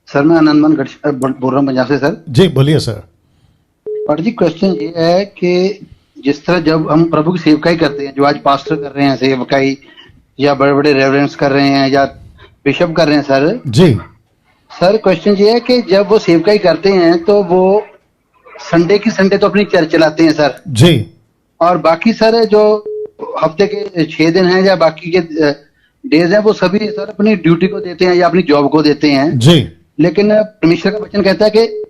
Sir मैं आनंदमान बोल रहा हूँ पंजाब से सर। जी बोलिए सर। पर जी क्वेश्चन ये है कि जिस तरह जब हम प्रभु की सेवकाई करते हैं, जो आज पास्टर कर रहे हैं सेवकाई, या बड़े बड़े रेवरेंस कर रहे हैं, या बिशप कर रहे हैं सर। जी सर क्वेश्चन ये है कि जब वो सेवकाई करते हैं तो वो संडे की संडे तो अपनी चर्च चलाते हैं सर, जी और बाकी सर जो हफ्ते के 6 दिन हैं या बाकी के डेज हैं वो सभी सर अपनी ड्यूटी को देते हैं या अपनी जॉब को देते हैं। जी लेकिन परमेश्वर का वचन कहता है कि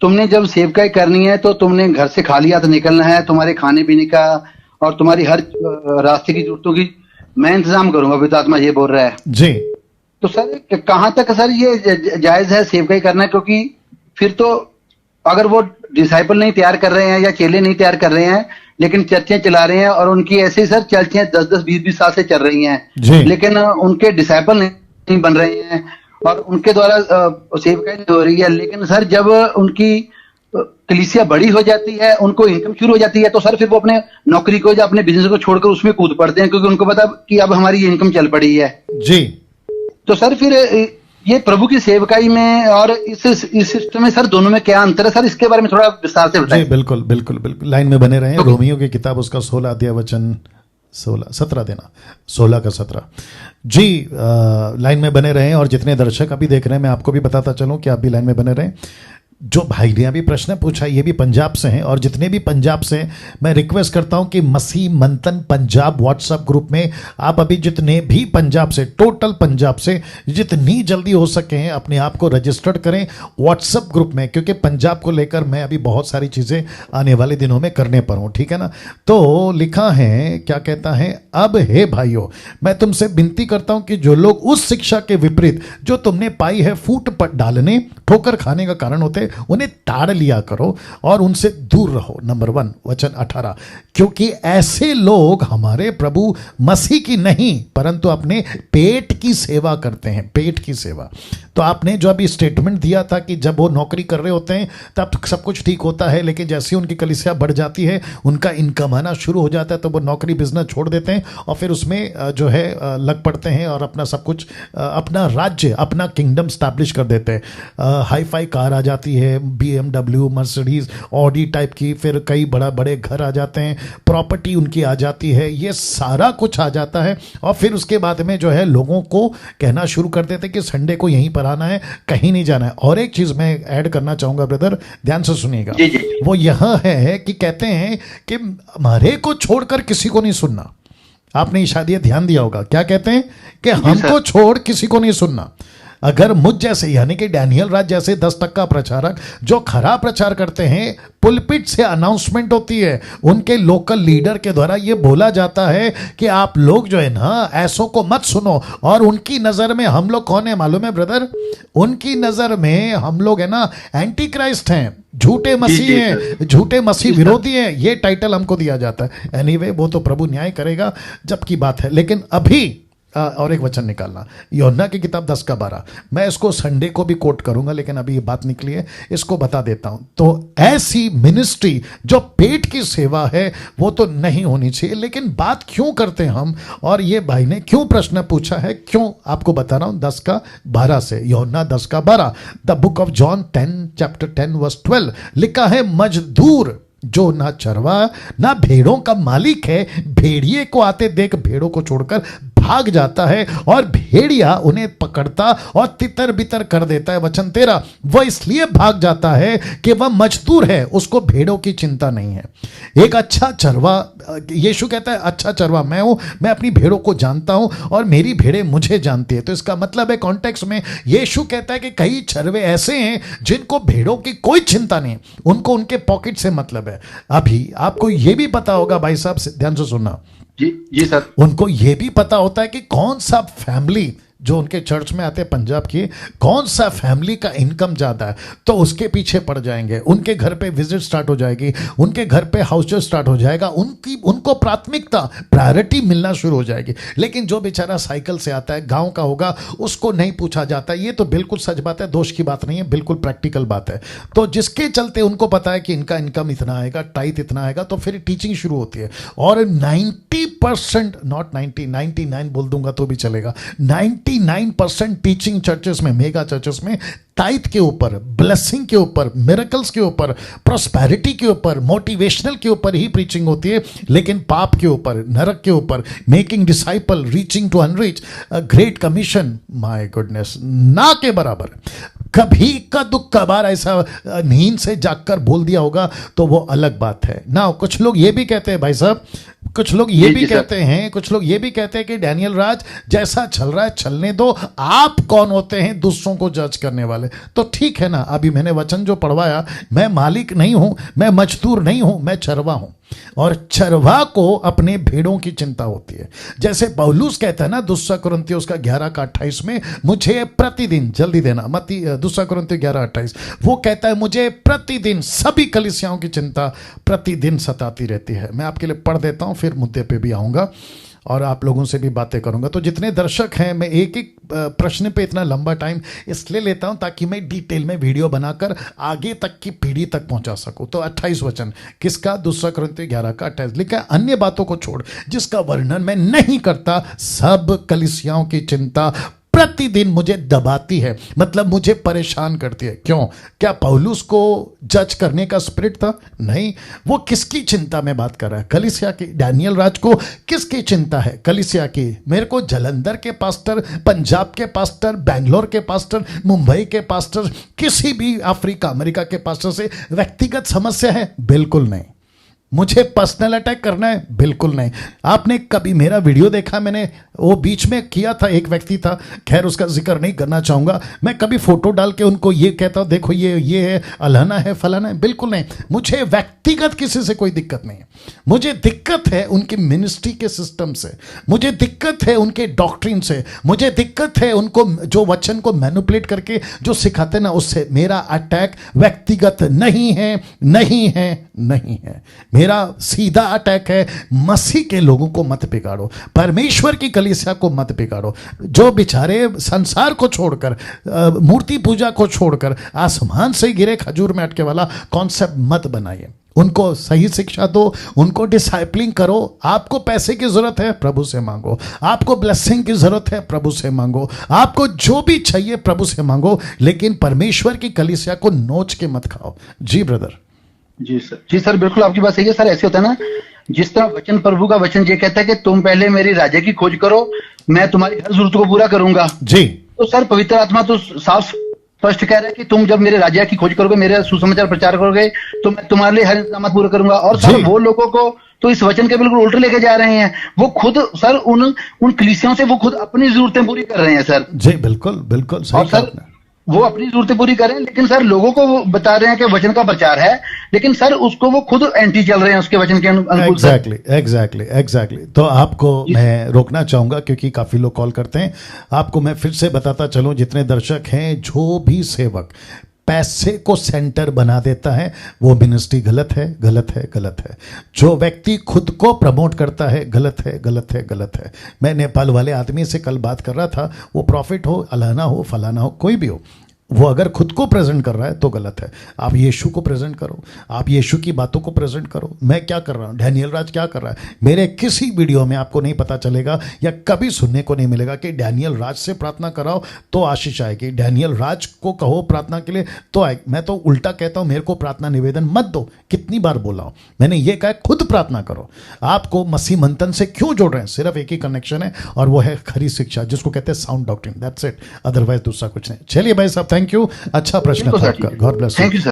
तुमने जब सेवकाई करनी है तो तुमने घर से खाली हाथ निकलना है, तुम्हारे खाने पीने का और तुम्हारी हर रास्ते की जरूरतों की मैं इंतजाम करूंगा, पवित्र आत्मा ये बोल रहा है। जी तो सर कहाँ तक सर ये जायज है सेवकाई करना, क्योंकि फिर तो अगर वो डिसाइपल नहीं तैयार कर रहे हैं या चेले नहीं तैयार कर रहे हैं लेकिन चर्चें चला रहे हैं, और उनकी ऐसे ही सर चर्चें 10-10 20-20 साल से चल रही हैं, लेकिन उनके डिसाइपल नहीं बन रहे हैं और उनके द्वारा सेवकाई नहीं हो रही है। लेकिन सर जब उनकी कलीसिया बड़ी हो जाती है, उनको इनकम शुरू हो जाती है, तो सर फिर वो अपने नौकरी को या अपने बिजनेस को छोड़कर उसमें कूद पड़ते हैं, क्योंकि उनको पता कि अब हमारी इनकम चल पड़ी है। जी तो सर फिर ये प्रभु की सेवकाई में और इस सिस्टम में सर दोनों में क्या अंतर है सर, इसके बारे में थोड़ा विस्तार से बताइए। जी बिल्कुल बिल्कुल बिल्कुल, लाइन में बने रहें। रोमियो की किताब उसका 16 अध्याय वचन 17 देना, 16 का 17। जी लाइन में बने रहें, और जितने दर्शक अभी देख रहे हैं मैं आपको भी बताता चलूं कि आप भी लाइन में बने रहें। जो भाई ने अभी प्रश्न पूछा ये भी पंजाब से हैं, और जितने भी पंजाब से हैं मैं रिक्वेस्ट करता हूं कि मसीह मंथन पंजाब व्हाट्सएप ग्रुप में आप अभी जितने भी पंजाब से, टोटल पंजाब से जितनी जल्दी हो सके हैं अपने आप को रजिस्टर्ड करें व्हाट्सएप ग्रुप में, क्योंकि पंजाब को लेकर मैं अभी बहुत सारी चीज़ें आने वाले दिनों में करने पर हूँ, ठीक है ना। तो लिखा है, क्या कहता है, अब हे भाइयों मैं तुमसे विनती करता हूँ कि जो लोग उस शिक्षा के विपरीत जो तुमने पाई है फूट पर डालने, ठोकर खाने का कारण होते, उन्हें ताड़ लिया करो और उनसे दूर रहो। नंबर 1 वचन 18, क्योंकि ऐसे लोग हमारे प्रभु मसीह की नहीं परंतु अपने पेट की सेवा करते हैं, पेट की सेवा। तो आपने जो अभी स्टेटमेंट दिया था कि जब वो नौकरी कर रहे होते हैं तब सब कुछ ठीक होता है, लेकिन जैसे उनकी कलीसिया बढ़ जाती है, उनका इनकम आना शुरू हो जाता है, तो वो नौकरी बिजनेस छोड़ देते हैं और फिर उसमें जो है लग पड़ते हैं और अपना सब कुछ, अपना राज्य, अपना किंगडम स्टैब्लिश कर देते हैं। हाई फाई कार आ जाती है, BMW, मर्सिडीज, ऑडी टाइप की, फिर कई बड़े घर आ जाते हैं, प्रॉपर्टी उनकी आ जाती है, ये सारा कुछ आ जाता है, और फिर उसके बाद में जो है लोगों को कहना शुरू कर देते हैं कि संडे को यहीं पर आना है, कहीं नहीं जाना है। और एक चीज मैं ऐड करना चाहूंगा ब्रदर, ध्यान से सुनिएगा, वो यह है कि कहते हैं कि हमारे को छोड़कर किसी को नहीं सुनना। आपने शायद ये ध्यान दिया होगा, क्या कहते हैं कि हमको छोड़ किसी को नहीं सुनना। अगर मुझ जैसे यानी कि डैनियल राज जैसे 10% प्रचारक जो खरा प्रचार करते हैं, पुलपिट से अनाउंसमेंट होती है, उनके लोकल लीडर के द्वारा ये बोला जाता है कि आप लोग जो है ना ऐसों को मत सुनो, और उनकी नजर में हम लोग कौन है मालूम है ब्रदर? उनकी नजर में हम लोग है ना एंटी क्राइस्ट हैं, झूठे मसीह हैं, झूठे मसीह विरोधी हैं, ये टाइटल हमको दिया जाता है। एनीवे वो तो प्रभु न्याय करेगा जब की बात है। लेकिन अभी और एक वचन निकालना, यूहन्ना की किताब 10 का 12, मैं इसको संडे को भी कोट करूंगा, लेकिन अभी ये बात निकली है, इसको बता देता हूं। तो ऐसी मिनिस्ट्री जो पेट की सेवा है वो तो नहीं होनी चाहिए। लेकिन बात क्यों करते हैं हम, और ये भाई ने क्यों प्रश्न पूछा है, क्यों, आपको बता रहा हूं 10 का 12 से, यूहन्ना 10 का 12। The book of John 10 chapter 10 verse 12 लिखा है, मजदूर जो ना चरवा ना भेड़ों का मालिक है, भेड़िए को आते देख भेड़ों को छोड़कर भाग जाता है, और भेड़िया उन्हें पकड़ता और तितर बितर कर देता है। वचन 13, वह इसलिए भाग जाता है कि वह मजदूर है, उसको भेड़ों की चिंता नहीं है। एक अच्छा चरवा, यीशु कहता है अच्छा चरवा मैं हूं, मैं अपनी भेड़ों को जानता हूं और मेरी भेड़ें मुझे जानती है। तो इसका मतलब है कॉन्टेक्स्ट में यीशु कहता है कि कई चरवे ऐसे हैं जिनको भेड़ों की कोई चिंता नहीं, उनको उनके पॉकेट से मतलब है। अभी आपको यह भी पता होगा भाई साहब, ध्यान से सुनना जी सर, उनको यह भी पता होता है कि कौन सा फैमिली जो उनके चर्च में आते हैं पंजाब की, कौन सा फैमिली का इनकम ज़्यादा है, तो उसके पीछे पड़ जाएंगे, उनके घर पे विजिट स्टार्ट हो जाएगी, उनके घर पे हाउस स्टार्ट हो जाएगा, उनको प्राथमिकता, प्रायोरिटी मिलना शुरू हो जाएगी। लेकिन जो बेचारा साइकिल से आता है, गांव का होगा, उसको नहीं पूछा जाता। ये तो बिल्कुल सच बात है, दोष की बात नहीं है, बिल्कुल प्रैक्टिकल बात है। तो जिसके चलते उनको पता है कि इनका इनकम इतना आएगा, टाइट इतना आएगा, तो फिर टीचिंग शुरू होती है। और 90%, नॉट 90, 99 बोल दूंगा तो भी चलेगा, 90 99% टीचिंग चर्चेस में, मेगा चर्चेस में टाइट के ऊपर, ब्लेसिंग के ऊपर, मिरेकल्स के ऊपर, प्रॉस्पेरिटी के ऊपर, मोटिवेशनल के ऊपर ही प्रीचिंग होती है, लेकिन पाप के ऊपर, नरक के ऊपर, making disciple, reaching to unreach, great commission, my goodness, ना के बराबर। कभी का दुख का बार ऐसा नींद से जागकर बोल दिया होगा तो वो अलग बात है ना। कुछ लोग ये भी कहते हैं भाई साहब, कुछ लोग ये भी कहते हैं, कुछ लोग ये भी कहते हैं कि डैनियल राज जैसा चल रहा है चलने दो, आप कौन होते हैं दूसरों को जज करने वाले। तो ठीक है ना, अभी मैंने वचन जो पढ़वाया, मैं मालिक नहीं हूं, मैं मजदूर नहीं हूं, मैं चरवा हूं, और चरवा को अपने भेड़ों की चिंता होती है। जैसे पौलुस कहता है ना दूसरा कुरिन्थियों उसका 11:28 में, मुझे प्रतिदिन, जल्दी देना मती, दूसरा कुरिन्थियों 11:28, वो कहता है मुझे प्रतिदिन सभी कलीसियाओं की चिंता प्रतिदिन सताती रहती है। मैं आपके लिए पढ़ देता हूं, फिर मुद्दे पे भी आऊंगा और आप लोगों से भी बातें करूंगा। तो जितने दर्शक हैं, मैं एक एक प्रश्न पे इतना लंबा टाइम इसलिए लेता हूं ताकि मैं डिटेल में वीडियो बनाकर आगे तक की पीढ़ी तक पहुंचा सकूं। तो 28 वचन किसका? दूसरा कुरिन्थियों 11:28 लिखा है, अन्य बातों को छोड़ जिसका वर्णन मैं नहीं करता, सब कलीसियाओं की चिंता प्रतिदिन मुझे दबाती है, मतलब मुझे परेशान करती है। क्यों? क्या पौलुस को जज करने का स्पिरिट था? नहीं। वो किसकी चिंता में बात कर रहा है? कलीसिया की। डैनियल राज को किसकी चिंता है? कलीसिया की। मेरे को जलंधर के पास्टर, पंजाब के पास्टर, बेंगलोर के पास्टर, मुंबई के पास्टर, किसी भी अफ्रीका अमेरिका के पास्टर से व्यक्तिगत समस्या है? बिल्कुल नहीं। मुझे पर्सनल अटैक करना है? बिल्कुल नहीं। आपने कभी मेरा वीडियो देखा? मैंने वो बीच में किया था, एक व्यक्ति था, खैर उसका जिक्र नहीं करना चाहूंगा। मैं कभी फोटो डाल के उनको ये कहता हूं देखो ये है, अलहना है, फलाना है? बिल्कुल नहीं। मुझे व्यक्तिगत किसी से कोई दिक्कत नहीं है। मुझे दिक्कत है उनकी मिनिस्ट्री के सिस्टम से, मुझे दिक्कत है उनके डॉक्ट्रिन से, मुझे दिक्कत है उनको जो वचन को मैनिपुलेट करके जो सिखाते ना, उससे। मेरा अटैक व्यक्तिगत नहीं है, नहीं है, नहीं है। मेरा सीधा अटैक है, मसीह के लोगों को मत बिगाड़ो, परमेश्वर की कलीसिया को मत बिगाड़ो। जो बेचारे संसार को छोड़कर, मूर्ति पूजा को छोड़कर आसमान से गिरे खजूर में अटके वाला कॉन्सेप्ट मत बनाइए। उनको सही शिक्षा दो, उनको डिसाइपलिंग करो। आपको पैसे की जरूरत है, प्रभु से मांगो। आपको ब्लेसिंग की जरूरत है, प्रभु से मांगो। आपको जो भी चाहिए प्रभु से मांगो, लेकिन परमेश्वर की कलीसिया को नोच के मत खाओ। जी ब्रदर। जी सर, बिल्कुल आपकी बात सही है सर। ऐसे होता है ना, जिस तरह वचन, प्रभु का वचन ये कहता है कि तुम पहले मेरी राज्य की खोज करो, मैं तुम्हारी हर जरूरत को पूरा करूंगा। जी। तो सर पवित्र आत्मा तो साफ स्पष्ट कह रहा है कि तुम जब मेरे राज्य की खोज करोगे, मेरे सुसमाचार प्रचार करोगे, तो मैं तुम्हारे लिए हर इंतजाम पूरा करूंगा। और सर वो लोगों को तो इस वचन के बिल्कुल उल्टे लेके जा रहे हैं। वो खुद सर उन कलीसियाओं से वो खुद अपनी जरूरतें पूरी कर रहे हैं सर। जी बिल्कुल बिल्कुल सही। और सर वो अपनी जरूरतें पूरी करें, लेकिन सर लोगों को वो बता रहे हैं कि वचन का प्रचार है, लेकिन सर उसको वो खुद एंटी चल रहे हैं उसके वचन के अनुकूल। एग्जैक्टली। तो आपको मैं रोकना चाहूंगा क्योंकि काफी लोग कॉल करते हैं। आपको मैं फिर से बताता चलूं, जितने दर्शक हैं, जो भी सेवक पैसे को सेंटर बना देता है वो मिनिस्ट्री गलत है, गलत है, गलत है। जो व्यक्ति खुद को प्रमोट करता है, गलत है, गलत है, गलत है। मैं नेपाल वाले आदमी से कल बात कर रहा था, वो प्रॉफिट हो, अलहना हो, फलाना हो, कोई भी हो, वो अगर खुद को प्रेजेंट कर रहा है तो गलत है। आप यीशु को प्रेजेंट करो, आप यीशु की बातों को प्रेजेंट करो। मैं क्या कर रहा हूँ, डैनियल राज क्या कर रहा है, मेरे किसी वीडियो में आपको नहीं पता चलेगा या कभी सुनने को नहीं मिलेगा कि डैनियल राज से प्रार्थना कराओ तो आशीष आएगी, डैनियल राज को कहो प्रार्थना के लिए तो आए। मैं तो उल्टा कहता हूँ, मेरे को प्रार्थना निवेदन मत दो। कितनी बार बोला हूँ मैंने, ये कहा खुद प्रार्थना करो। आपको मसीह मंथन से क्यों जोड़ रहे हैं? सिर्फ एक ही कनेक्शन है और वो है खरी शिक्षा, जिसको कहते हैं sound doctrine. That's it, otherwise दूसरा कुछ नहीं। चलिए भाई साहब, थैंक यू। अच्छा प्रश्न था आपका। God bless you. Thank you sir.